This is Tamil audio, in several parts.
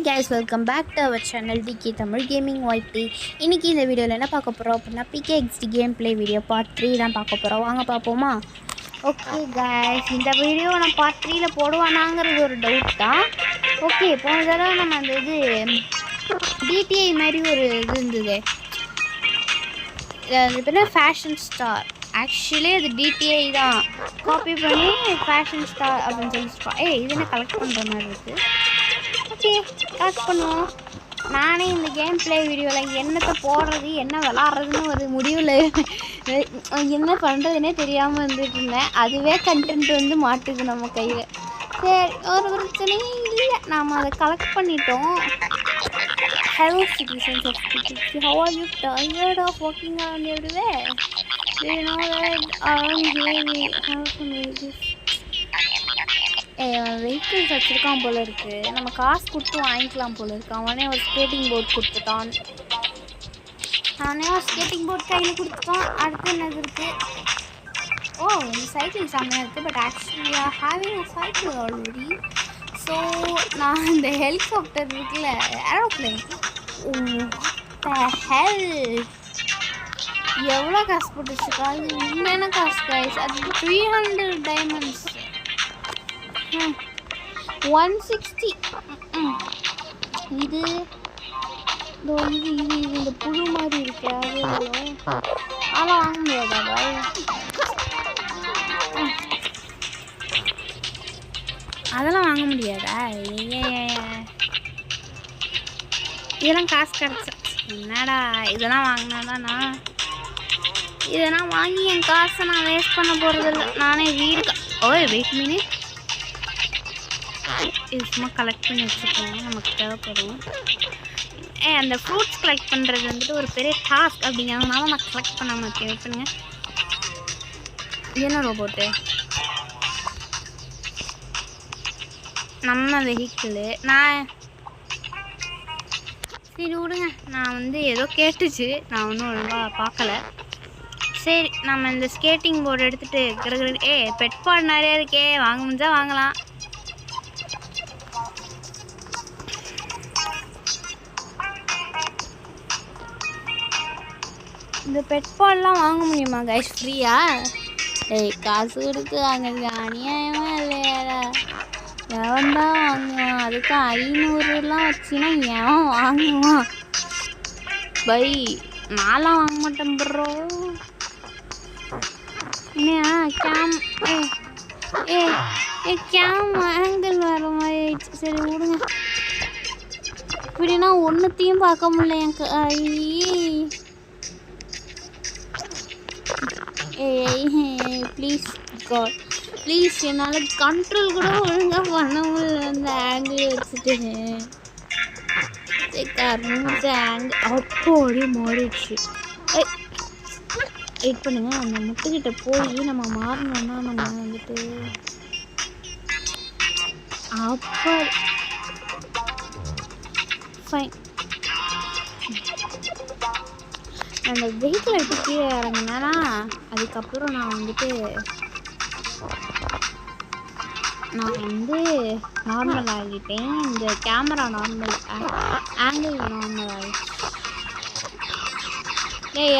guys, welcome back to our channel DK Tamil Gaming YT. இன்னைக்கு இந்த வீடியோல என்ன பார்க்க போறோம் அப்படினா PKXD game play video part 3 தான் பார்க்க போறோம். வாங்க பாப்போமா? ஓகே गाइस, இந்த வீடியோ நான் பார்ட் 3 ல போடுவானாங்கிறது ஒரு டவுட் தான். ஓகே, போன தடவை நம்ம அந்த இது DTI மாதிரி ஒரு இது இருந்தது. அது பேரு ஃபேஷன் ஸ்டார். ஆக்சுவலி அது DTI தான். காப்பி பண்ணி ஃபேஷன் ஸ்டார் அப்படின்னு சொல்லிட்டு இது என்ன கலெக்ட் பண்ணுற மாதிரி இருக்குது. ஓகே, கலெக்ட் பண்ணுவோம். நானே இந்த கேம் ப்ளே வீடியோவில் என்னத்தை போடுறது என்ன விளாட்றதுன்னு ஒரு முடிவில் என்ன பண்ணுறதுனே தெரியாமல் இருந்துட்டு இருந்தேன். அதுவே கண்டென்ட் வந்து மாட்டுது நம்ம கையில். சரி, ஒரு பிரச்சனையும் இல்லை, நாம் அதை கலெக்ட் பண்ணிட்டோம். Hello citizens of PKXD, how are you tired of walking around everywhere? Do you know that around here we have some vehicles? Vehicles வச்சுருக்கான் போல இருக்குது. நம்ம காசு கொடுத்து வாங்கிக்கலாம் போல இருக்கு. அவனே ஒரு ஸ்கேட்டிங் போர்ட் கொடுத்துட்டான். நானே ஒரு ஸ்கேட்டிங் போர்ட் கையில் கொடுத்துட்டான். அடுத்து என்னது இருக்குது? ஓ, இந்த சைக்கிள் செம்மையாக இருக்குது. But actually having a cycle already. So நான் இந்த ஹெலிகாப்டர் இருக்குல்ல, ஏரோப்ளைன், ஹெல் எவ்வளோ காசு போட்டுச்சுக்கா? அது உண்மையான காசு கைஸ். அது 300 டைமண்ட்ஸ், 160. இது இந்த புழு மாதிரி இருக்கு. அது அதெல்லாம் வாங்க முடியாதா பாய்? அதெல்லாம் வாங்க முடியாதா? இதெல்லாம் காசு கிடச்சா என்னடா? இதெல்லாம் வாங்கினாதானா? இதெல்லாம் வாங்கி என் காசை நான் வேஸ்ட் பண்ண போகிறதில்ல. நானே வீடு வெயிட் மினிட், இது சும்மா கலெக்ட் பண்ணி வச்சுக்கோங்க, நமக்கு தேவைப்படும். அந்த ஃப்ரூட்ஸ் கலெக்ட் பண்ணுறது வந்துட்டு ஒரு பெரிய டாஸ்க் அப்படிங்கிறதுனால நான் கலெக்ட் பண்ணாமல் இருக்கேன். வெயிட் பண்ணுங்க. என்ன ரோபோட்டு? நம்ம வெஹிக்கிளு. சரி விடுங்க, நான் வந்து ஏதோ கேட்டுச்சு, நான் ஒன்றும் ஒழுங்காக பார்க்கல. சரி, நம்ம இந்த ஸ்கேட்டிங் போர்டு எடுத்துகிட்டு பெட் பாட் நிறையா இருக்கே, வாங்க முடிஞ்சா வாங்கலாம். இந்த பெட் பால்லாம் வாங்க முடியுமா கைஸ் ஃப்ரீயா? காசு கொடுத்து வாங்க, அநியாயமாக இல்லையாடா? எவன் தான் வாங்குவான்? அதுக்கு 500லாம் வச்சுன்னா எவன் வாங்குவான் பை? நான்லாம் வாங்க மாட்டேன் ப்ரோ. என்னையா கேம் கேம் ஆங்கிள் வர மாதிரி ஆயிடுச்சு. சரி விடுங்க. இப்படின்னா ஒன்றுத்தையும் பார்க்க முடியல என் ப்ளீஸ் காட், ப்ளீஸ், என்னால் கண்ட்ரோல் கூட ஒழுங்காக பண்ண முடியல அந்த ஆங்கிள் வச்சுட்டு. அப்போடி மாறிடுச்சு. வெயிட் பண்ணுங்க, அந்த முட்டுக்கிட்ட போய் நம்ம மாறணும்னா நம்ம வந்துட்டு அப்போ ஃபைன். அந்த வெஹிக்கிள் எடுத்து கீழே இறங்கினா அதுக்கப்புறம் நான் வந்து நார்மல் ஆகிட்டேன். இந்த கேமரா நார்மல் ஆங்கிள் நார்மல் ஆகிடுச்சு.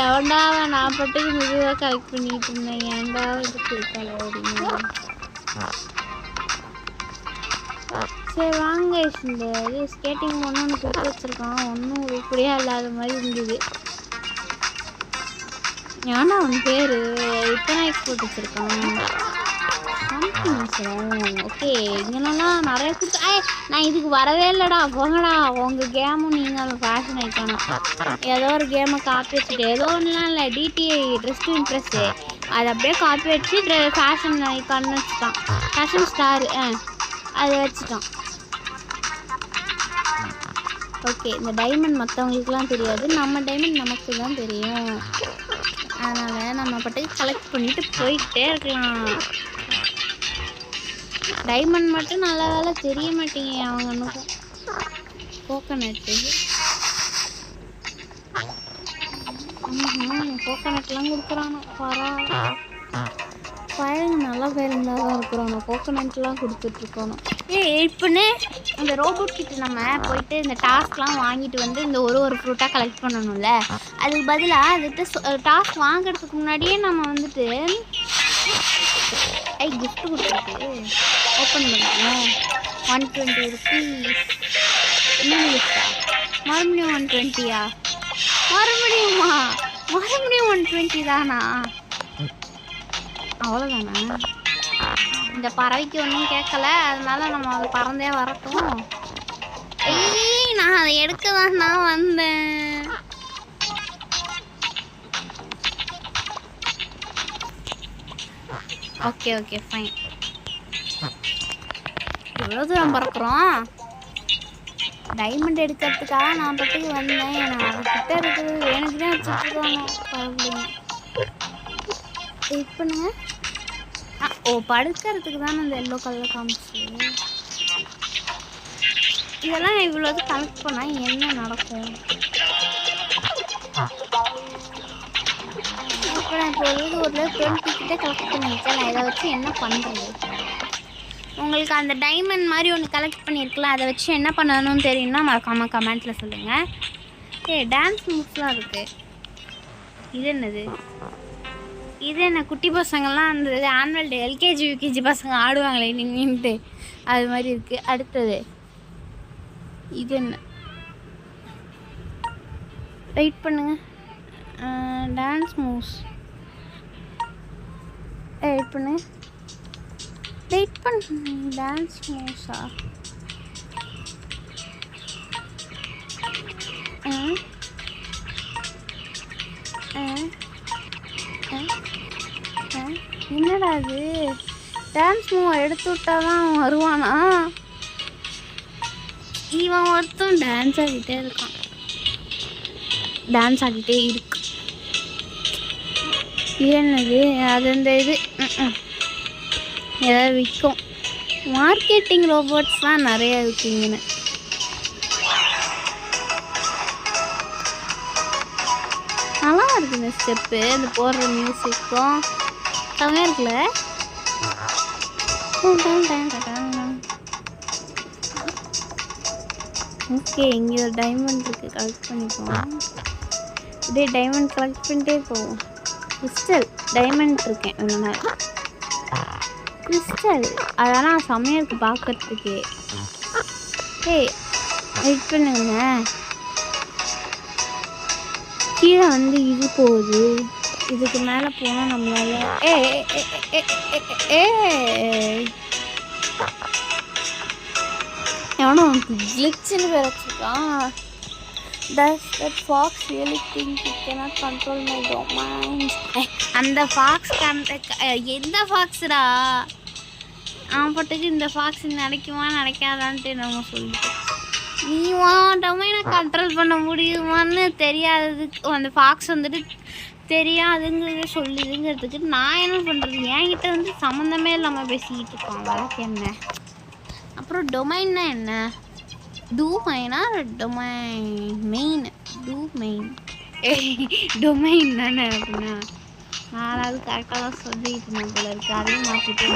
எவன்டா நான் பட்டுக்கு மெதுவாக கலெக்ட் பண்ணிட்டு இருந்தேன். ஏன்டா இதுக்கு இருக்கால அப்படின்னு. சரி வாங்க, இந்த இது ஸ்கேட்டிங் ஒன்று கொடுத்து வச்சுருக்கான். ஒன்றும் உருப்படியாக இல்லாத மாதிரி இருந்தது. ஏன்னா அவன் பேர் இத்தனை எக்ஸ்போர்ட் வச்சுருக்கான். ஓகே, இங்கெல்லாம் நிறைய கொடுத்து நான் இதுக்கு வரவே இல்லைடா. போங்கடா உங்கள் கேமும் நீங்கள் அந்த ஃபேஷன் ஐக்கானா ஏதோ ஒரு கேமை காப்பி வச்சுட்டு, ஏதோ ஒன்றுலாம் இல்லை, DTI ட்ரெஸ் டு இம்ப்ரெஸ்ஸு, அதை அப்படியே காப்பி வச்சு ஃபேஷன் ஐக்கான்னு வச்சுட்டான். ஃபேஷன் ஸ்டாரு அதை வச்சுட்டான். ஓகே, இந்த டைமண்ட் மற்றவங்களுக்குலாம் தெரியாது, நம்ம டைமண்ட் நமக்கு தான் தெரியும். அதனால் நம்ம பாட்டுக்கு கலெக்ட் பண்ணிட்டு போயிட்டே இருக்கலாம். டைமண்ட் மட்டும் நல்ல வேலை தெரிய மாட்டேங்க அவங்களுக்கும். கோகனட்டு கோகனட்லாம் கொடுக்குறானோ பரவாயில்ல. பயலுங்க நல்லா பயலுங்களாக தான் இருக்கிறோம். கோகோனட்லாம் கொடுத்துட்ருக்கோம். இப்போன்னு இந்த ரோபோட் கிட்ட நம்ம போயிட்டு இந்த டாஸ்க்லாம் வாங்கிட்டு வந்து இந்த ஒரு ஃப்ரூட்டாக கலெக்ட் பண்ணணும்ல. அதுக்கு பதிலாக அதுக்கிட்ட டாஸ்க் வாங்குறதுக்கு முன்னாடியே நம்ம வந்துட்டு கிஃப்ட் கொடுத்துருக்கு. ஓப்பன் பண்ணணும். 120 ருபீஸ். இன்னும் கிஃப்டா? மறுபடியும் 120யா? மறுபடியும் 120 தானா? அவ்வளோதானா? இந்த பறவைக்கு ஒன்றும் கேட்கல, அதனால நம்ம அது பறந்தே வரட்டும். நான் அதை எடுக்க தான் நான் வந்தேன். Okay okay fine. எவ்வளோ தூரம் பறக்கிறோம்? டைமண்ட் எடுக்கிறதுக்காக நான் பட்டுக்கு வந்தேன். நான் அதுக்கிட்ட இருக்குது எனக்கு தான் வச்சுருக்காங்க. பரவாயில்லைங்க. வெயிட் பண்ணுங்க. படுக்கிறதுக்கு தானே அந்த எல்லோ கலர் காமிச்சு. இதெல்லாம் இவ்வளோது கலெக்ட் பண்ணால் என்ன நடக்கும்? இப்போ நான் இப்போ ஒரு 20 கிட்ட கலெக்ட் பண்ணியிருக்கேன். நான் இதை வச்சு என்ன பண்ணுறது? உங்களுக்கு அந்த டைமண்ட் மாதிரி ஒன்று கலெக்ட் பண்ணியிருக்கலாம், அதை வச்சு என்ன பண்ணணும்னு தெரியும்னா மறக்காமல் கமெண்ட்டில் சொல்லுங்கள். டான்ஸ் மூவ்ஸ்லாம் இருக்குது. இது என்னது? இது என்ன குட்டி பசங்கள்லாம் அந்த ஆனுவல் டே எல்கேஜி யூகேஜி பசங்க ஆடுவாங்களே நின்றுட்டு அது மாதிரி இருக்குது. அடுத்தது இது என்ன? வெயிட் பண்ணுங்க. Dance moves. வெயிட் பண்ணு. டான்ஸ் மூவ்ஸா? என்னடா அது? டான்ஸ் மூவ் எடுத்து விட்டாதான் அவன் வருவானா? இவன் ஒருத்தன் டான்ஸ் ஆடிட்டே இருக்கான். டான்ஸ் ஆடிட்டே இருக்கு. என்னது அது? அந்த இது ஏதாவது விற்கும். மார்க்கெட்டிங் ரோபோட்ஸ்லாம் நிறைய இருக்குங்கன்னு. நல்லா இருக்குது இந்த ஸ்டெப்பு. இந்த போடுற மியூசிக்கும் செம்மையாக இருக்குல்ல. ஓகே, இங்கே ஒரு டைமண்ட் இருக்குது, கலெக்ட் பண்ணிப்போம். இப்படியே டைமண்ட் கலெக்ட் பண்ணிட்டே போவோம். கிறிஸ்டல் டைமண்ட் இருக்கேன் இவ்வளோ கிறிஸ்டல். அதெல்லாம் செம்மையாக இருக்குது பார்க்கறதுக்கு. வெயிட் பண்ணுங்க. கீழே வந்து இது போகுது. இதுக்கு மேலே போனால் நம்மளால எவனோ கிளிச்சுன்னு பேர் வச்சுருக்கான். Does that fox really think it cannot control my domain? அந்த ஃபாக்ஸ்க்கு அந்த எந்த ஃபாக்ஸ்டா? அவன் பட்டுக்கு இந்த ஃபாக்ஸ் நினைக்குமா நினைக்காதான்ட்டு நம்ம சொல்லிட்டு நீ டொமைனை கண்ட்ரோல் பண்ண முடியுமான்னு தெரியாததுக்கு அந்த ஃபாக்ஸ் வந்துட்டு தெரியாதுங்கிறத சொல்லுதுங்கிறதுக்கு நான் என்ன பண்ணுறது? என்கிட்ட வந்து சம்மந்தமே இல்லாமல் பேசிக்கிட்டு இருக்கோம். வழக்கு என்ன? அப்புறம் டொமைன்னா என்ன? டூமைனா டொமைன் மெயின் டூமெயின் டொமைன் தானே அப்படின்னா நாலாவது கரெக்டாக தான் சொல்லிட்டு இருந்தேன் போல இருக்கு. அதையும் மாற்றிட்டு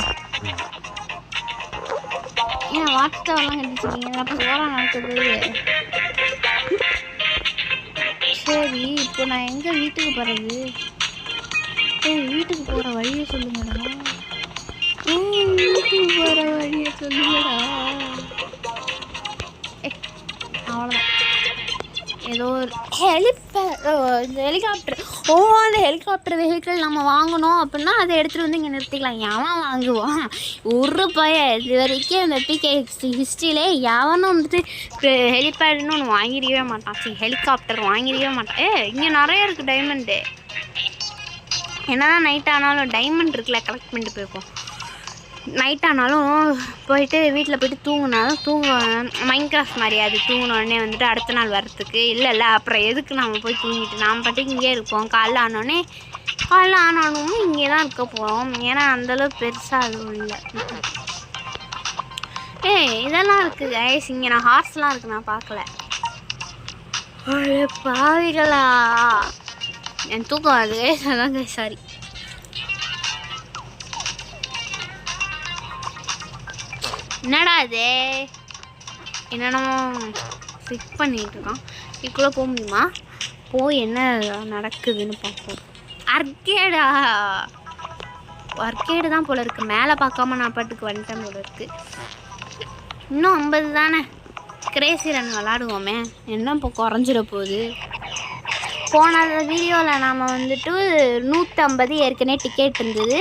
ஏன் வாட்ஸ்அப்லாம் கண்டிச்சிருக்கீங்க? அப்போ ஓரம் நடக்குது. சரி, இப்போ நான் எங்கே வீட்டுக்கு போகிறது? வீட்டுக்கு போகிற வழியை சொல்லுங்கடா. வீட்டுக்கு போகிற வழியை சொல்லுங்கடா. அவ்வளோதான். ஏதோ ஒரு இந்த ஹெலிகாப்டர் அந்த ஹெலிகாப்டர் வெஹிக்கிள் நம்ம வாங்கணும் அப்படின்னா அதை எடுத்துகிட்டு வந்து இங்கே நிறுத்திக்கலாம். எவன் வாங்குவான்? ஒரு பையன் இது வரைக்கும் அந்த பிகே ஹிஸ்ட்ரியிலே எவனும் வந்துட்டு ஹெலிபேடுன்னு ஒன்று வாங்கிடவே மாட்டான். சரி, ஹெலிகாப்டர் வாங்கிடவே மாட்டேன். இங்கே நிறைய இருக்குது டைமண்டு. என்னதான் நைட் ஆனாலும் டைமண்ட் இருக்குல்ல, கலெக்ட் பண்ணிட்டு போயிருக்கோம். நைட் ஆனாலும் போயிட்டு வீட்டில் போய்ட்டு தூங்கினாலும் தூங்குவேன். மைன்கிராஃப்ட் மாதிரி அது தூங்கின உடனே வந்துட்டு அடுத்த நாள் வர்றதுக்கு இல்லை அப்புறம் எதுக்கு நம்ம போய் தூங்கிட்டு நாம் பாட்டுக்கு இங்கே இருப்போம். காலைல ஆனாலும் இங்கே தான் இருக்க போகிறோம். ஏன்னா அந்தளவு பெருசாக அதுவும் இல்லை. இதெல்லாம் இருக்குது கைஸ். இங்கே நான் ஹார்ஸ்லாம் இருக்குது, நான் பார்க்கல. பாவிகளா, என் தூக்கம் அது அதான் கைஸ். சாரி. என்னடா இது என்னென்னமோ ஃபிக்ஸ் பண்ணிட்டு இருக்கான். இதுக்குள்ளே போக முடியுமா? போய் என்ன நடக்குதுன்னு பார்ப்போம். அர்கேடு தான் போல இருக்கு. மேலே பார்க்காம நான் பாட்டுக்கு வந்துட்டேன் போல இருக்கு. இன்னும் 50 தானே. கிரேசி ரன் விளாடுவோமே. என்ன இப்போ குறைஞ்சிட போகுது. போன வீடியோவில் நாம் வந்துட்டு 150 ஏற்கனவே டிக்கெட் இருந்தது.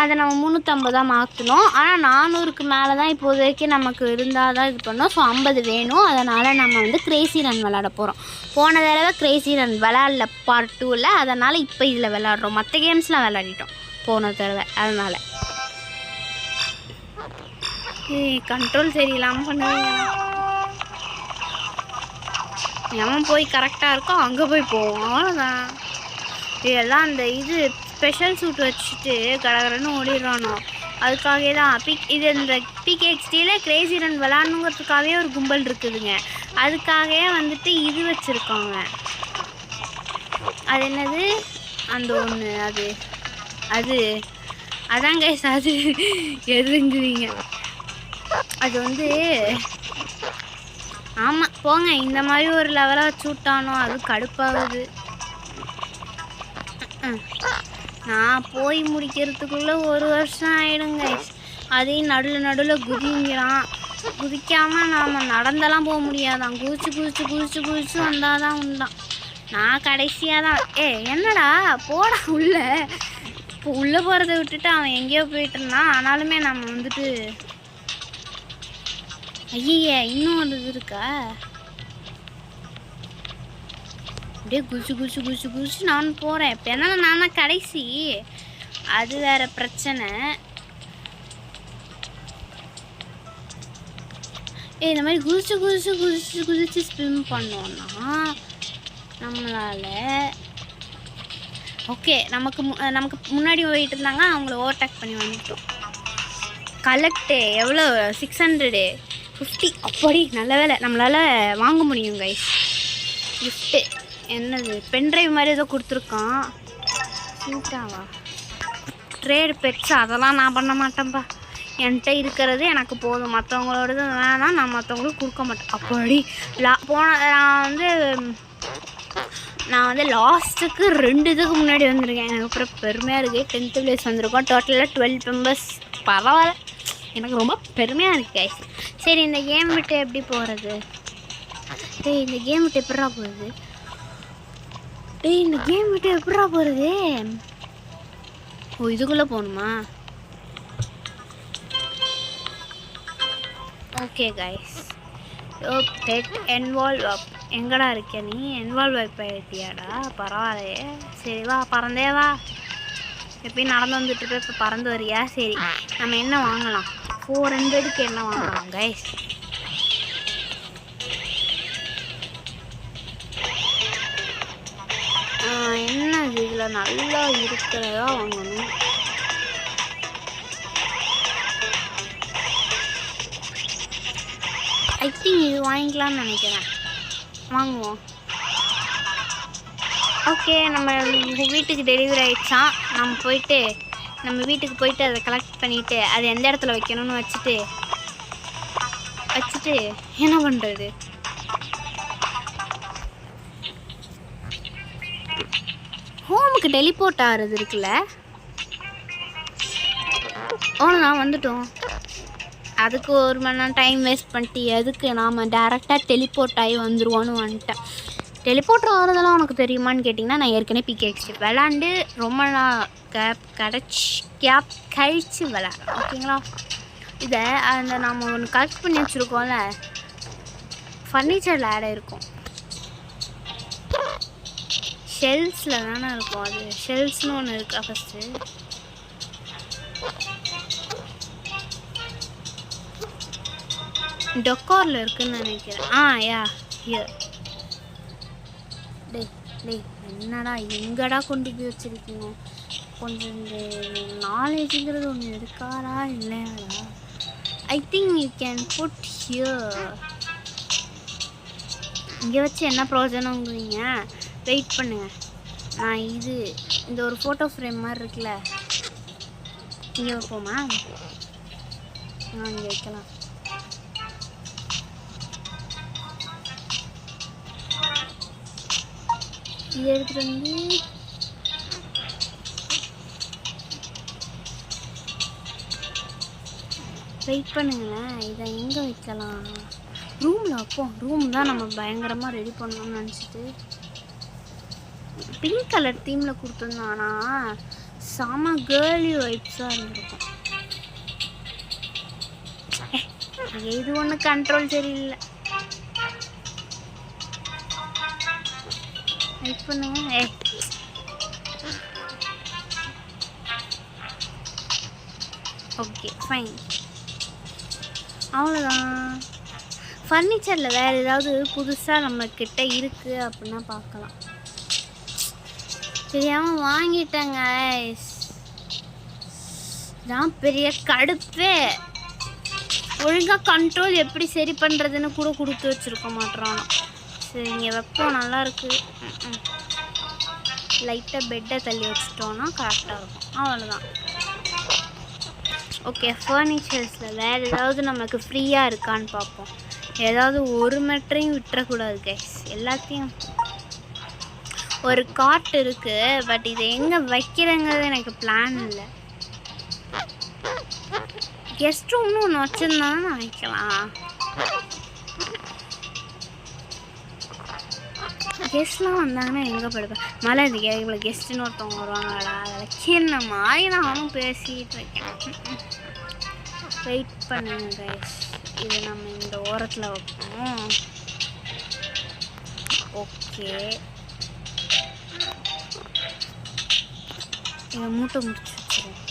அதை நம்ம 350 மாற்றணும். ஆனால் 400க்கு மேலே தான் இப்போதைக்கு நமக்கு இருந்தால் தான் இது பண்ணோம். ஸோ 50 வேணும். அதனால் நம்ம வந்து கிரேசி ரன் விளாட போகிறோம். போன தடவை கிரேசி ரன் விளாடல பார்ட் 2ல். அதனால் இப்போ இதில் விளாட்றோம். மற்ற கேம்ஸ்லாம் விளாடிட்டோம் போன தடவை. அதனால் கண்ட்ரோல் சரியில்லாமல் பண்ணுவீங்க. எவன் போய் கரெக்டாக இருக்கோ அங்கே போய் போவோம். அவ்வளோதான். இதெல்லாம் அந்த இது ஸ்பெஷல் சூட் வச்சுட்டு கடகடன்னு ஓடிடுறானோ அதுக்காகவே தான் இது இந்த PKXDயில் கிரேசி ரன் விளாடணுங்கிறதுக்காகவே ஒரு கும்பல் இருக்குதுங்க. அதுக்காகவே வந்துட்டு இது வச்சுருக்காங்க. அது என்னது அந்த ஒன்று அதாங்க அது எதுங்குவீங்க. அது வந்து ஆமாம் போங்க. இந்த மாதிரி ஒரு லெவலாக வச்சு விட்டானோ அது கடுப்பாகுது. நான் போய் முடிக்கிறதுக்குள்ளே 1 வருஷம் ஆகிடுங்க. அதையும் நடுவில் குதிங்கிறான். குதிக்காமல் நாம் நடந்தெல்லாம் போக முடியாதான். குதிச்சு வந்தால் தான் உண்டான். நான் கடைசியாக தான் என்னடா போடா உள்ளே. இப்போ உள்ளே போகிறத விட்டுட்டு அவன் எங்கேயோ போயிட்டு இருந்தான். ஆனாலுமே நம்ம வந்துட்டு ஐயே இன்னும் ஒரு இது இருக்கா. அப்படியே குதிச்சு நான் போகிறேன். இப்போ என்ன நான் தான் கடைசி. அது வேறு பிரச்சனை. இந்த மாதிரி குதிச்சு ஸ்விம் பண்ணோன்னா நம்மளால் ஓகே. நமக்கு முன்னாடி போயிட்டு இருந்தாங்க. அவங்கள ஓவர்டேக் பண்ணி வந்துட்டோம். கலெக்டு எவ்வளோ 650 அப்படி நல்ல வேலை நம்மளால் வாங்க முடியும் கைஸ். கிஃப்ட்டு என்னது பென்ட்ரைவ் மாதிரி ஏதோ கொடுத்துருக்கான். சூட்டாவா ட்ரேட் பெட்ஸ் அதெல்லாம் நான் பண்ண மாட்டேன்ப்பா. என்கிட்ட இருக்கிறது எனக்கு போதும். மற்றவங்களோடது வேணாம். நான் மற்றவங்களுக்கு கொடுக்க மாட்டேன். அப்படி நான் வந்து லாஸ்ட்டுக்கு 2 இதுக்கு முன்னாடி வந்திருக்கேன். எனக்கு அப்புறம் பெருமையாக இருக்குது. 10th place வந்திருக்கோம். டோட்டலாக 12 மெம்பர்ஸ். பரவாயில்ல, எனக்கு ரொம்ப பெருமையாக இருக்குது கைஸ். சரி இந்த கேம் விட்டு எப்படி போகிறது? இந்த கேம் விட்டு எப்படா போகிறது? இந்த கேம் விட்டு எப்படா போகிறது? ஓ இதுக்குள்ளே போகணுமா? Okay guys. டெட் இன்வால்வ் அப். எங்கடா இருக்க நீ? இன்வால்வ் அப் ஆகிட்டியாடா? பரவாயில்லையே. சரி வா பறந்தே வா. எப்பயும் நடந்து வந்துட்டு போய் இப்போ பறந்து வரியா? சரி நம்ம என்ன வாங்கலாம்? 400க்கு என்ன வாங்கலாம் கைஸ்? என்ன இதில் நல்லா இருக்கிறதா வாங்கணும். ஐ திங்க் இது வாங்கிக்கலாம்னு நினைக்கிறேன். வாங்குவோம். ஓகே நம்ம வீட்டுக்கு டெலிவரி ஆகிடுச்சான். நம்ம வீட்டுக்கு போயிட்டு அதை கலெக்ட் பண்ணிவிட்டு அதை எந்த இடத்துல வைக்கணும்னு வச்சுட்டு என்ன பண்ணுறது? ஹோமுக்கு டெலிபோர்ட் ஆகிறது இருக்குல்ல. நான் வந்துட்டோம். அதுக்கு 1 மணி நேரம் டைம் வேஸ்ட் பண்ணிட்டு எதுக்கு நாம் டேரெக்டாக டெலிபோர்ட் ஆகி வந்துடுவோன்னு வந்துட்டேன். டெலிபோர்ட் ஆகிறதெல்லாம் உனக்கு தெரியுமான்னு கேட்டிங்கன்னா, நான் ஏற்கனவே PKXD விளாண்டு ரொம்ப நாள் கேப் கழித்து விளாட்றேன். ஓகேங்களா? இதை அந்த நாம் ஒன்று கலெக்ட் பண்ணி வச்சுருக்கோம்ல, ஃபர்னிச்சரில் ஆட் ஆகிருக்கும். ஷெல்ஸில் தானே இருக்கும். அது ஷெல்ஸ்னு ஒன்று இருக்கா ஃபஸ்ட்டு? டொக்காரில் இருக்குதுன்னு நினைக்கிறேன். யா ஹியர். டேய் என்னடா எங்கடா கொண்டு போய் வச்சுருக்கீங்க? கொஞ்சம் இந்த நாலேஜுங்கிறது ஒன்று இருக்காரா இல்லையாடா? I think you can put here. இங்கே வச்சு என்ன ப்ரோஜனங்கிறீங்க? வெயிட் பண்ணுங்கள். நான் இந்த ஒரு ஃபோட்டோ ஃப்ரேம் மாதிரி இருக்குல்ல, இங்கே வைப்போமா? இங்கே வைக்கலாம். இதை எடுத்துகிட்டு வந்து வெயிட் பண்ணுங்களேன். இதை எங்கே வைக்கலாம்? ரூமில் வைப்போம். ரூம் தான் நம்ம பயங்கரமாக ரெடி பண்ணணும்னு நினச்சிட்டு பிங்க் கலர் தீமில் கொடுத்துருந்தானா செம கேர்லி வைப்ஸாக இருந்திருக்கும். இது ஒன்று கண்ட்ரோல் சரியில்லை. வெயிட் பண்ணுங்க. ஓகே ஃபைன், அவ்வளோதான். ஃபர்னிச்சரில் வேறு ஏதாவது புதுசாக நம்மக்கிட்ட இருக்குது அப்படின்னா பார்க்கலாம். தெரியாமல் வாங்கிட்டேங்க. இதான் பெரிய கடுப்பே. ஒழுங்காக கண்ட்ரோல் எப்படி சரி பண்ணுறதுன்னு கூட கொடுத்து வச்சுருக்க மாட்டேறானோ. சரி இங்கே வைப்போம், நல்லாயிருக்கு. லைட்டாக பெட்டை தள்ளி வச்சுட்டோன்னா கரெக்டாக இருக்கும். அவ்வளோதான். ஓகே, ஃபர்னிச்சர்ஸில் வேறு ஏதாவது நமக்கு ஃப்ரீயாக இருக்கான்னு பார்ப்போம். ஏதாவது ஒரு மெட்ரையும் விட்டுறக்கூடாது கைஸ். எல்லாத்தையும் ஒரு கார்ட் இருக்குது, பட் இதை எங்கே வைக்கிறேங்கிறது எனக்கு பிளான் இல்லை. கெஸ்ட் ரூம்னு ஒன்று வச்சுருந்தாலும் நான் வைக்கலாம். கெஸ்ட்லாம் வந்தாங்கன்னா எங்கே படுப்பேன்? மழை இந்த இவ்வளோ கெஸ்ட்டுன்னு ஒருத்தவங்க வருவாங்களா, அதில் சின்ன மாதிரி நானும் பேசிகிட்டு இருக்கேன். வெயிட் பண்ணுங்க கைஸ். இது நம்ம இந்த ஓரத்தில் வைப்போம். ஓகே, இதை மூட்டை முடிச்சு வச்சுருவோம்.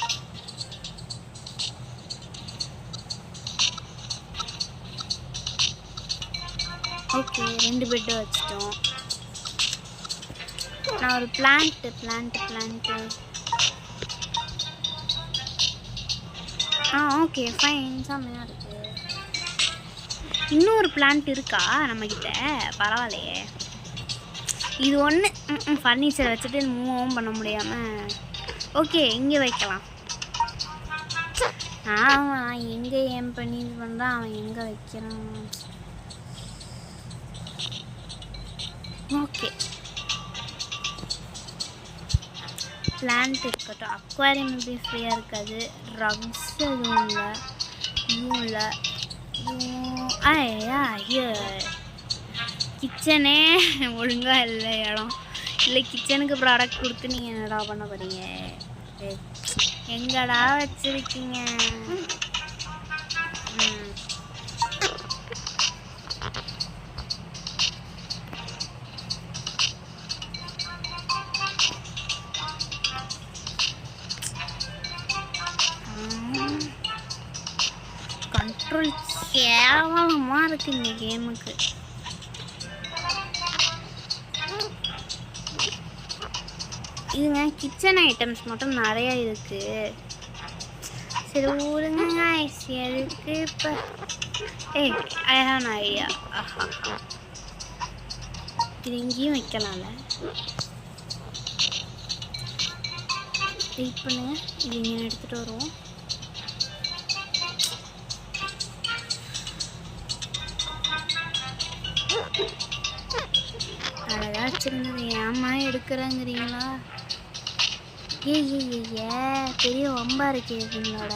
ஓகே, 2 பெட்டு வச்சிட்டோம். நான் ஒரு பிளான்ட்டு ஓகே ஃபைன், செம்மையாக இருக்குது. இன்னொரு பிளான்ட் இருக்கா நம்மக்கிட்ட? பரவாயில்லையே. இது ஒன்று ஃபர்னிச்சர் வச்சுட்டு மூவும் பண்ண முடியாமல். ஓகே, இங்கே வைக்கலாம். அவன் எங்கே ஏன் பண்ணி இது பண்ணுறான், அவன் எங்கே வைக்கிறான்? ஓகே, பிளான்ட் இருக்கட்டும். அக்வாரியம் எப்படி ஃப்ரீயாக இருக்காது. ரக்ஸ் எதுவும் இல்லை, இதுவும் இல்லை. கிச்சனே ஒழுங்காக இல்லை இடம். இல்லை கிச்சனுக்கு ப்ராடக்ட் கொடுத்து நீங்கள் என்னடா பண்ண போகிறீங்க? எங்கடா வச்சுருக்கீங்க? கண்ட்ரோல் கேவலமாக இருக்குது இந்த கேமுக்கு. இதுங்க கிச்சன் ஐட்டம்ஸ் மட்டும் நிறையா இருக்குது. சரி விடுங்க எதுக்கு இப்போ? I have an idea. இது எங்கேயும் வைக்கலாம்ல. வெயிட் பண்ணுங்க, இது இங்கே எடுத்துகிட்டு வருவோம். அழகாக வச்சுருந்தது ஏம்மா எடுக்கிறேங்கிறீங்களா? ஏ பெரிய வம்பா இருக்கே இதுங்களோட.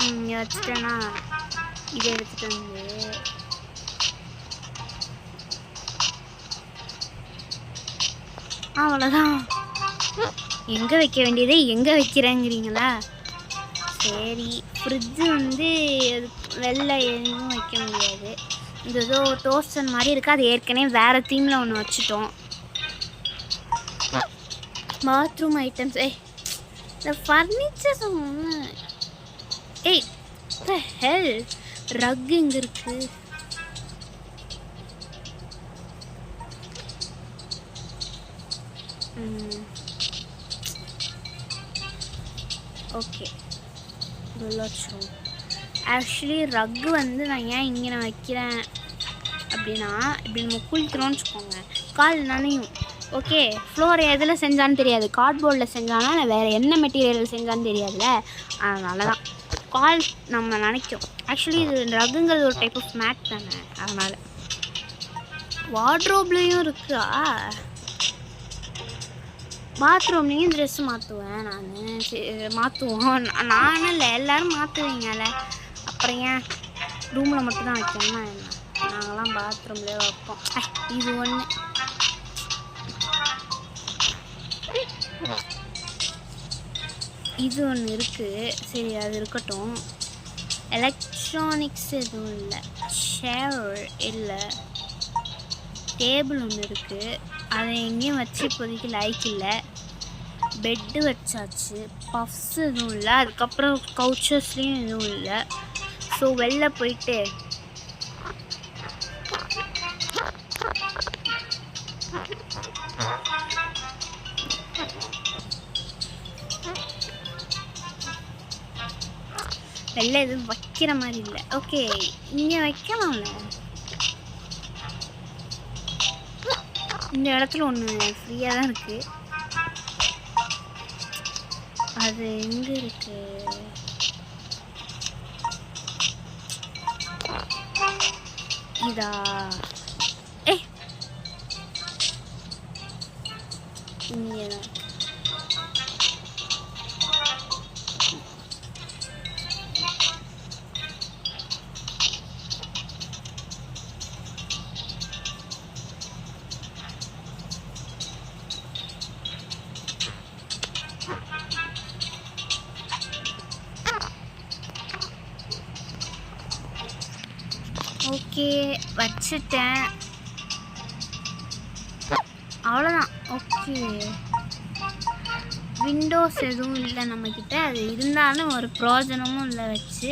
இங்கே வச்சுட்டேன்னா இதை எடுத்துகிட்டு வந்து அவ்வளோதான். எங்கே வைக்க வேண்டியதை எங்கே வைக்கிறேங்கிறீங்களா? சரி, ஃப்ரிட்ஜு வந்து வெளில எதுவும் வைக்க முடியாது. இந்த ஏதோ டோஸ்டர் மாதிரி இருக்குது, அது ஏற்கனவே வேறு தீமில் ஒன்று வச்சுட்டோம். பாத்ரூம் ஐட்டம்ஸ் இந்த ஃபர்னிச்சர்ஸ் ஹெல் ரக் எங்கே இருக்குது? ஓகே, வச்சுருவோம். ஆக்சுவலி ரக்கு வந்து நான் ஏன் இங்கே நான் வைக்கிறேன் அப்படின்னா, இப்படி நம்ம குளிக்கிறோன்னு வச்சுக்கோங்க, கால் நனையும். ஓகே, ஃப்ளோர் எதில் செஞ்சான்னு தெரியாது, கார்ட்போர்டில் செஞ்சானா இல்லை வேறு என்ன மெட்டீரியல் செஞ்சான்னு தெரியாதுல்ல, அதனால தான் கால் நம்ம நினைக்கும். ஆக்சுவலி இது ரகுங்கிறது ஒரு டைப் ஆஃப் மேட் தானே, அதனால். வார்ட்ரோப்லேயும் இருக்கா? பாத்ரூம்லேயும் ட்ரெஸ்ஸு மாற்றுவேன் நான். மாற்றுவோம், நானும் இல்லை எல்லோரும் மாற்றுவீங்கல்ல, அப்புறம் ஏன் ரூமில் மட்டும்தான் வைக்கணுமா என்ன? நாங்களாம் பாத்ரூம்லேயே வைப்போம். இது ஒன்று. இது ஒன்று இருக்குது, சரி அது இருக்கட்டும். எலக்ட்ரானிக்ஸ் எதுவும் இல்லை, சேர் இல்லை, டேபிள் ஒன்று இருக்குது, அதை எங்கேயும் வச்சு இப்போதைக்கு லைக் இல்லை. பெட்டு வச்சாச்சு, பஃப்ஸ் எதுவும் இல்லை, அதுக்கப்புறம் கவுச்சர்ஸ்லேயும் எதுவும் இல்லை. ஸோ வெளில போயிட்டு வெளில எதுவும் வைக்கிற மாதிரி இல்லை. ஓகே, இங்கே வைக்கலாம்ல, இந்த இடத்துல ஒன்று ஃப்ரீயாக தான் இருக்குது. அது எங்கே இருக்கு? இதா? இங்கே தான். ஓகே, வச்சுட்டேன், அவ்வளோதான். ஓகே, விண்டோஸ் எதுவும் இல்லை நம்மக்கிட்ட, அது இருந்தாலும் ஒரு பிரயோஜனமும் இல்லை வச்சு.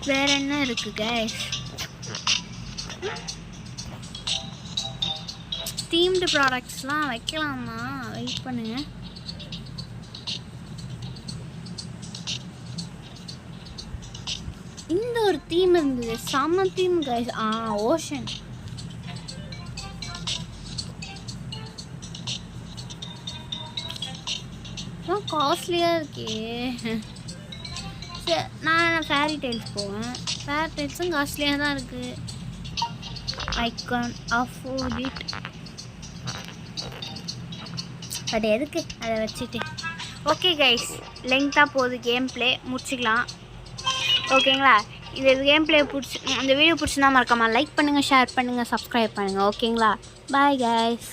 வேற என்ன இருக்கு கைஸ்? தீம்டு ப்ராடக்ட்ஸ்லாம் வைக்கலாமா? வெயிட் பண்ணுங்க. இந்த ஒரு தீம் இருந்தது, செம்ம தீம் கைஸ். ஓஷன். காஸ்ட்லியாக இருக்கே. சரி, நான் ஃபேரி டைல்ஸ் போவேன். ஃபேரி டைல்ஸும் காஸ்ட்லியாக தான் இருக்குது. ஐ கான் அஃபோர்ட் இட். பட் எதுக்கு அதை வச்சுட்டு. ஓகே கைஸ், லெங்க்த்தாக போகுது கேம் ப்ளே, முடிச்சுக்கலாம். ஓகேங்களா? இந்த கேம் ப்ளே இந்த வீடியோ பிடிச்சிருந்தா மறக்காமல் லைக் பண்ணுங்கள், ஷேர் பண்ணுங்கள், சப்ஸ்கிரைப் பண்ணுங்கள். ஓகேங்களா? Bye guys.